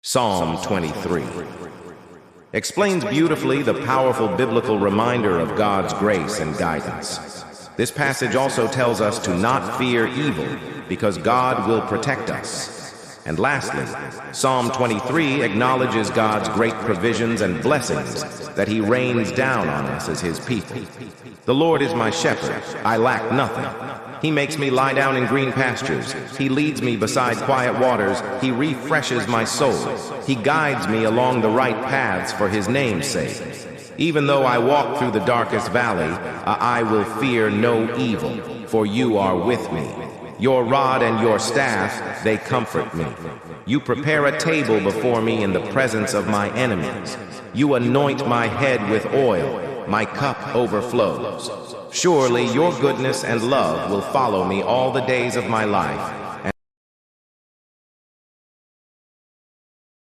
Psalm 23 explains beautifully the powerful biblical reminder of God's grace and guidance. This passage also tells us to not fear evil because God will protect us. And lastly, Psalm 23 acknowledges God's great provisions and blessings that He rains down on us as His people. The Lord is my shepherd, I lack nothing. He makes me lie down in green pastures. He leads me beside quiet waters. He refreshes my soul. He guides me along the right paths for His name's sake. Even though I walk through the darkest valley, I will fear no evil, for You are with me. Your rod and Your staff, they comfort me. You prepare a table before me in the presence of my enemies. You anoint my head with oil. My cup overflows. Surely Your goodness and love will follow me all the days of my life,